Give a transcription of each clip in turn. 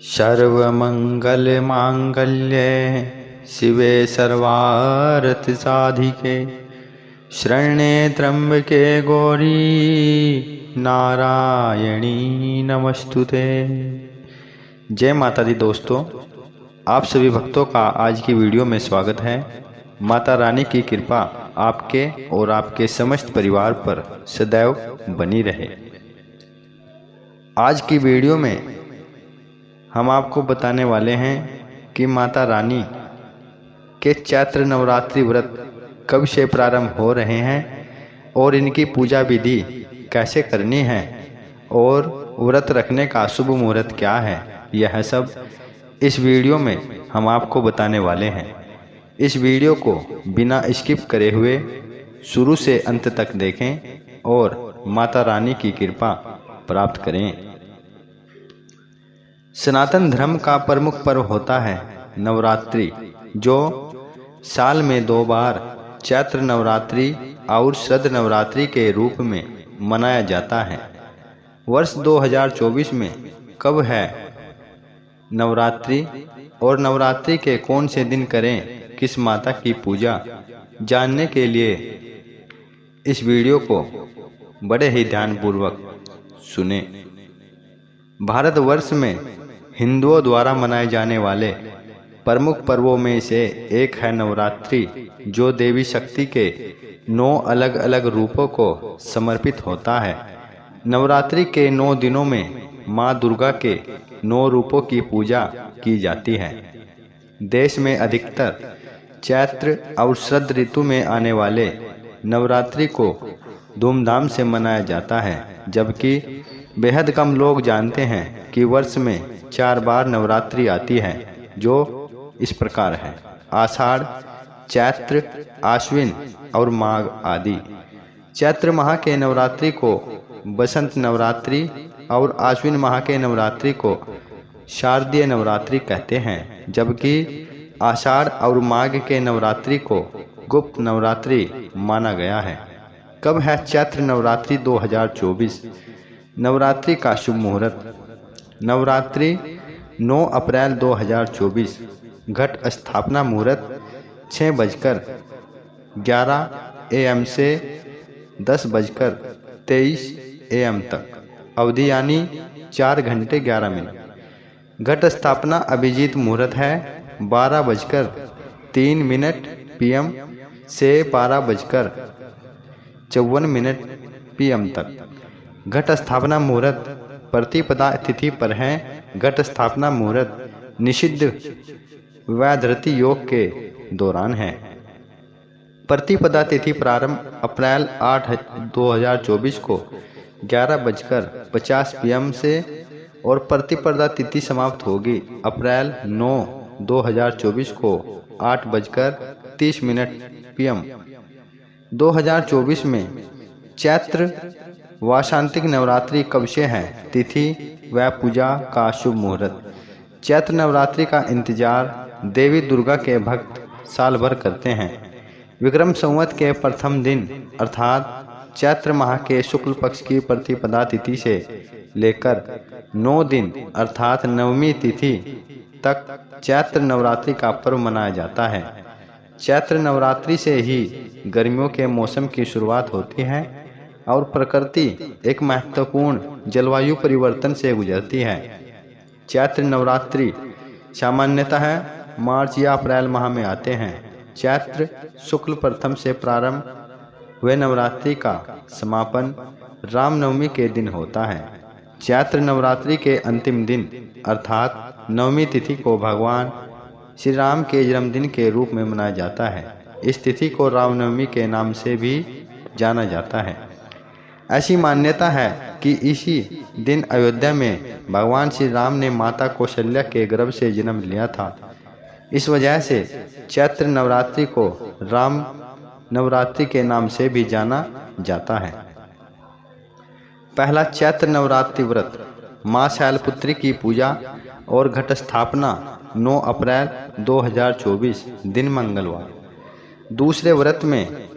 सर्वमंगलमांगल्ये शिवे सर्वार्थ साधिके शरण्ये त्र्यंबके गौरी नारायणी नमस्तुते। जय माता दी दोस्तों, आप सभी भक्तों का आज की वीडियो में स्वागत है। माता रानी की कृपा आपके और आपके समस्त परिवार पर सदैव बनी रहे। आज की वीडियो में हम आपको बताने वाले हैं कि माता रानी के चैत्र नवरात्रि व्रत कब से प्रारंभ हो रहे हैं और इनकी पूजा विधि कैसे करनी है और व्रत रखने का शुभ मुहूर्त क्या है। यह सब इस वीडियो में हम आपको बताने वाले हैं। इस वीडियो को बिना स्किप करे हुए शुरू से अंत तक देखें और माता रानी की कृपा प्राप्त करें। सनातन धर्म का प्रमुख पर्व होता है नवरात्रि, जो साल में 2 बार चैत्र नवरात्रि और शरद नवरात्रि के रूप में मनाया जाता है। वर्ष 2024 में कब है नवरात्रि और नवरात्रि के कौन से दिन करें, किस माता की पूजा, जानने के लिए इस वीडियो को बड़े ही ध्यानपूर्वक सुने। भारतवर्ष में हिंदुओं द्वारा मनाए जाने वाले प्रमुख पर्वों में से एक है नवरात्रि, जो देवी शक्ति के 9 अलग अलग रूपों को समर्पित होता है। नवरात्रि के 9 दिनों में माँ दुर्गा के 9 रूपों की पूजा की जाती है। देश में अधिकतर चैत्र और शरद ऋतु में आने वाले नवरात्रि को धूमधाम से मनाया जाता है, जबकि बेहद कम लोग जानते हैं कि वर्ष में 4 बार नवरात्रि आती है, जो इस प्रकार है: आषाढ़, चैत्र, आश्विन और माघ आदि। चैत्र माह के नवरात्रि को बसंत नवरात्रि और आश्विन माह के नवरात्रि को शारदीय नवरात्रि कहते हैं, जबकि आषाढ़ और माघ के नवरात्रि को गुप्त नवरात्रि माना गया है। कब है चैत्र नवरात्रि 2024? नवरात्रि का शुभ मुहूर्त: नवरात्रि 9 अप्रैल 2024, घट स्थापना मुहूर्त 6:11 AM से 10:23 AM तक, अवधि यानी 4 घंटे 11 मिनट। घट स्थापना अभिजीत मुहूर्त है 12:03 PM से 12:54 PM तक। घट स्थापना मुहूर्त प्रतिपदा तिथि पर है। घट स्थापना मुहूर्त निषिद्ध वैधृति योग के दौरान है। प्रतिपदा तिथि प्रारंभ अप्रैल 8, 2024 को 11:50 PM से और प्रतिपदा तिथि समाप्त होगी अप्रैल 9, 2024 को 8:30 PM। 2024 में चैत्र वाशांतिक नवरात्रि कब से है? तिथि व पूजा का शुभ मुहूर्त: चैत्र नवरात्रि का इंतजार देवी दुर्गा के भक्त साल भर करते हैं। विक्रम संवत के प्रथम दिन अर्थात चैत्र माह के शुक्ल पक्ष की प्रतिपदा तिथि से लेकर 9 दिन अर्थात नवमी तिथि तक चैत्र नवरात्रि का पर्व मनाया जाता है। चैत्र नवरात्रि से ही गर्मियों के मौसम की शुरुआत होती है और प्रकृति एक महत्वपूर्ण जलवायु परिवर्तन से गुजरती है। चैत्र नवरात्रि सामान्यतः मार्च या अप्रैल माह में आते हैं। चैत्र शुक्ल प्रथम से प्रारंभ हुए नवरात्रि का समापन रामनवमी के दिन होता है। चैत्र नवरात्रि के अंतिम दिन अर्थात नवमी तिथि को भगवान श्री राम के जन्मदिन के रूप में मनाया जाता है। इस तिथि को रामनवमी के नाम से भी जाना जाता है। ऐसी मान्यता है कि इसी दिन अयोध्या में भगवान श्री राम ने माता कौशल्या के गर्भ से जन्म लिया था। इस वजह से चैत्र नवरात्रि को राम नवरात्रि के नाम से भी जाना जाता है। पहला चैत्र नवरात्रि व्रत: माँ शैलपुत्री की पूजा और घट स्थापना 9 अप्रैल 2024 दिन मंगलवार। दूसरे व्रत में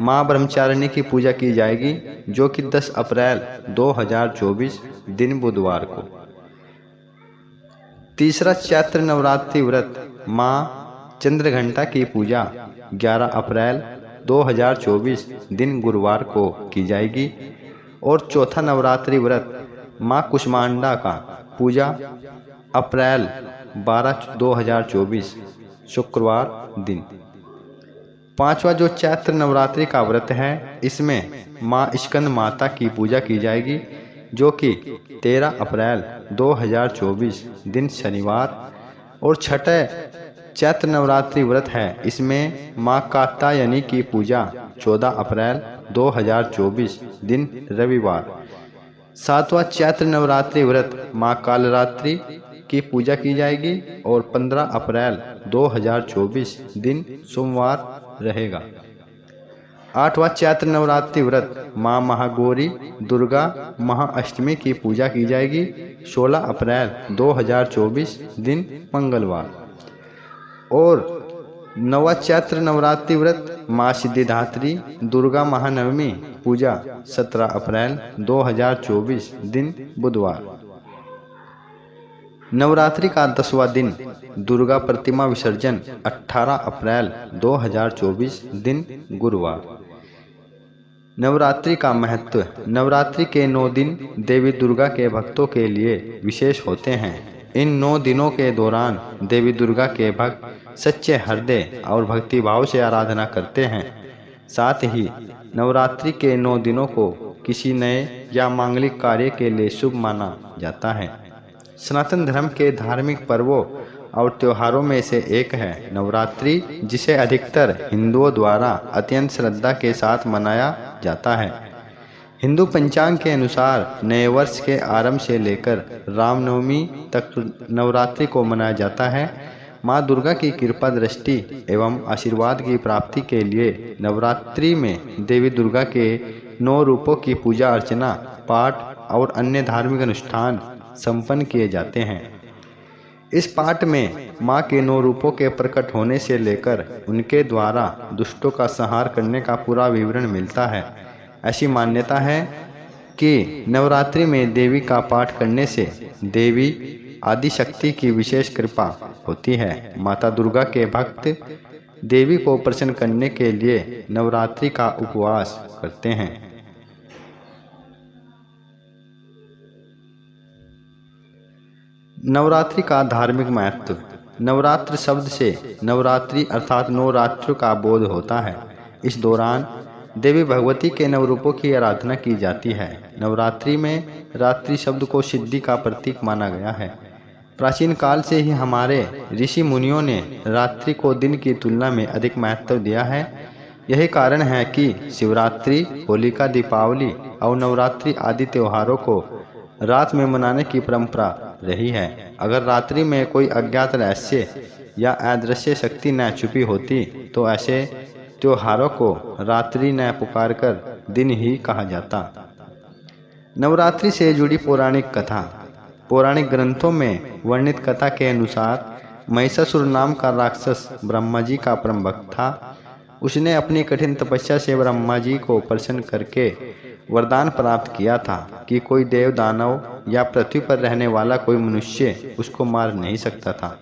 माँ ब्रह्मचारिणी की पूजा की जाएगी, जो कि 10 अप्रैल 2024 दिन बुधवार को। तीसरा चैत्र नवरात्रि व्रत माँ चंद्रघंटा की पूजा 11 अप्रैल 2024 दिन गुरुवार को की जाएगी। और चौथा नवरात्रि व्रत माँ कुष्मांडा का पूजा अप्रैल 12 2024 शुक्रवार दिन। पांचवा जो चैत्र नवरात्रि का व्रत है, इसमें माँ स्कंद माता की पूजा की जाएगी, जो कि 13 अप्रैल 2024 दिन शनिवार। और छठे चैत्र नवरात्रि व्रत है, इसमें माँ कात्यायनी की पूजा 14 अप्रैल 2024 दिन रविवार। सातवां चैत्र नवरात्रि व्रत माँ कालरात्रि की पूजा की जाएगी और 15 अप्रैल 2024 दिन सोमवार रहेगा। आठवां चैत्र नवरात्रि व्रत माँ महागौरी दुर्गा महाअष्टमी की पूजा की जाएगी 16 अप्रैल 2024 दिन मंगलवार। और नवा चैत्र नवरात्रि व्रत माँ सिद्धिदात्री दुर्गा महानवमी पूजा 17 अप्रैल 2024 दिन बुधवार। नवरात्रि का 10वां दिन दुर्गा प्रतिमा विसर्जन 18 अप्रैल 2024 दिन गुरुवार। नवरात्रि का महत्व। नवरात्रि के 9 दिन देवी दुर्गा के भक्तों के लिए विशेष होते हैं। इन 9 दिनों के दौरान देवी दुर्गा के भक्त सच्चे हृदय और भक्तिभाव से आराधना करते हैं। साथ ही नवरात्रि के 9 दिनों को किसी नए या मांगलिक कार्य के लिए शुभ माना जाता है। सनातन धर्म के धार्मिक पर्वों और त्योहारों में से एक है नवरात्रि, जिसे अधिकतर हिंदुओं द्वारा अत्यंत श्रद्धा के साथ मनाया जाता है। हिंदू पंचांग के अनुसार नए वर्ष के आरंभ से लेकर रामनवमी तक नवरात्रि को मनाया जाता है। माँ दुर्गा की कृपा दृष्टि एवं आशीर्वाद की प्राप्ति के लिए नवरात्रि में देवी दुर्गा के 9 रूपों की पूजा अर्चना, पाठ और अन्य धार्मिक अनुष्ठान संपन्न किए जाते हैं। इस पाठ में माँ के 9 रूपों के प्रकट होने से लेकर उनके द्वारा दुष्टों का संहार करने का पूरा विवरण मिलता है। ऐसी मान्यता है कि नवरात्रि में देवी का पाठ करने से देवी आदिशक्ति की विशेष कृपा होती है। माता दुर्गा के भक्त देवी को प्रसन्न करने के लिए नवरात्रि का उपवास करते हैं। नवरात्रि का धार्मिक महत्व। नवरात्र शब्द से नवरात्रि अर्थात 9 रात्रियों का बोध होता है। इस दौरान देवी भगवती के नवरूपों की आराधना की जाती है। नवरात्रि में रात्रि शब्द को सिद्धि का प्रतीक माना गया है। प्राचीन काल से ही हमारे ऋषि मुनियों ने रात्रि को दिन की तुलना में अधिक महत्व दिया है। यही कारण है कि शिवरात्रि, होलिका, दीपावली और नवरात्रि आदि त्योहारों को रात में मनाने की परंपरा रही है। अगर रात्रि में कोई अज्ञात रहस्य या अदृश्य शक्ति न छुपी होती तो ऐसे त्योहारों को रात्रि न पुकारकर दिन ही कहा जाता। नवरात्रि से जुड़ी पौराणिक कथा। पौराणिक ग्रंथों में वर्णित कथा के अनुसार महिषासुर नाम का राक्षस ब्रह्मा जी का परम भक्त था। उसने अपनी कठिन तपस्या से ब्रह्मा जी को प्रसन्न करके वरदान प्राप्त किया था कि कोई देव, दानव या पृथ्वी पर रहने वाला कोई मनुष्य उसको मार नहीं सकता था।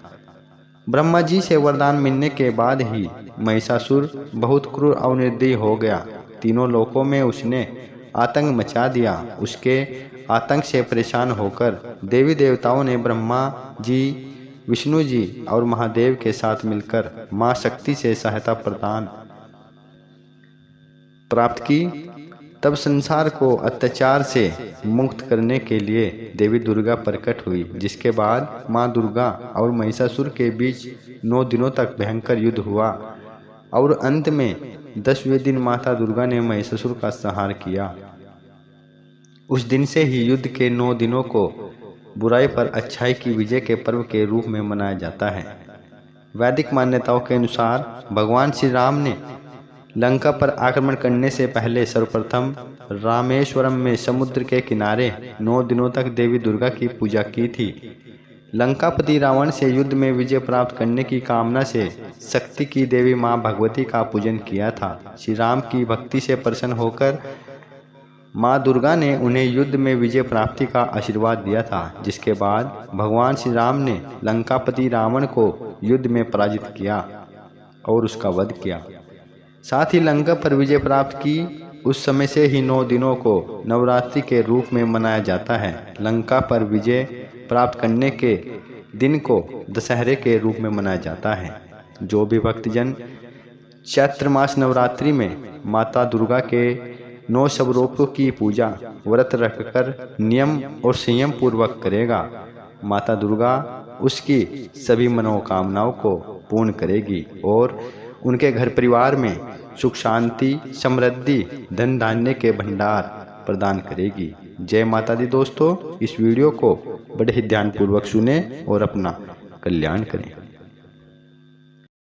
ब्रह्मा जी से वरदान मिलने के बाद ही महिषासुर बहुत क्रूर और निर्दयी हो गया। तीनों लोकों में उसने आतंक मचा दिया। उसके आतंक से परेशान होकर देवी देवताओं ने ब्रह्मा जी, विष्णु जी और महादेव के साथ मिलकर मां शक्ति से सहायता प्रदान प्राप्त की। तब संसार को अत्याचार से मुक्त करने के लिए देवी दुर्गा प्रकट हुई, जिसके बाद मां दुर्गा और महिषासुर के बीच 9 दिनों तक भयंकर युद्ध हुआ और अंत में 10वें दिन माता दुर्गा ने महिषासुर का संहार किया। उस दिन से ही युद्ध के 9 दिनों को बुराई पर अच्छाई की विजय के पर्व के रूप में मनाया जाता है। वैदिक मान्यताओं के अनुसार भगवान श्री राम ने लंका पर आक्रमण करने से पहले सर्वप्रथम रामेश्वरम में समुद्र के किनारे 9 दिनों तक देवी दुर्गा की पूजा की थी। लंकापति रावण से युद्ध में विजय प्राप्त करने की कामना से शक्ति की देवी मां भगवती का पूजन किया था। श्री राम की भक्ति से प्रसन्न होकर माँ दुर्गा ने उन्हें युद्ध में विजय प्राप्ति का आशीर्वाद दिया था, जिसके बाद भगवान श्री राम ने लंकापति रावण को युद्ध में पराजित किया और उसका वध किया। साथ ही लंका पर विजय प्राप्त की उस समय से ही 9 दिनों को नवरात्रि के रूप में मनाया जाता है। लंका पर विजय प्राप्त करने के दिन को दशहरे के रूप में मनाया जाता है। जो भी भक्तजन चैत्र मास नवरात्रि में माता दुर्गा के 9 स्वरूपों की पूजा व्रत रखकर नियम और संयम पूर्वक करेगा, माता दुर्गा उसकी सभी मनोकामनाओं को पूर्ण करेगी और उनके घर परिवार में सुख शांति, समृद्धि, धन धान्य के भंडार प्रदान करेगी। जय माता दी। दोस्तों, इस वीडियो को बड़े ही ध्यानपूर्वक सुने और अपना कल्याण करें।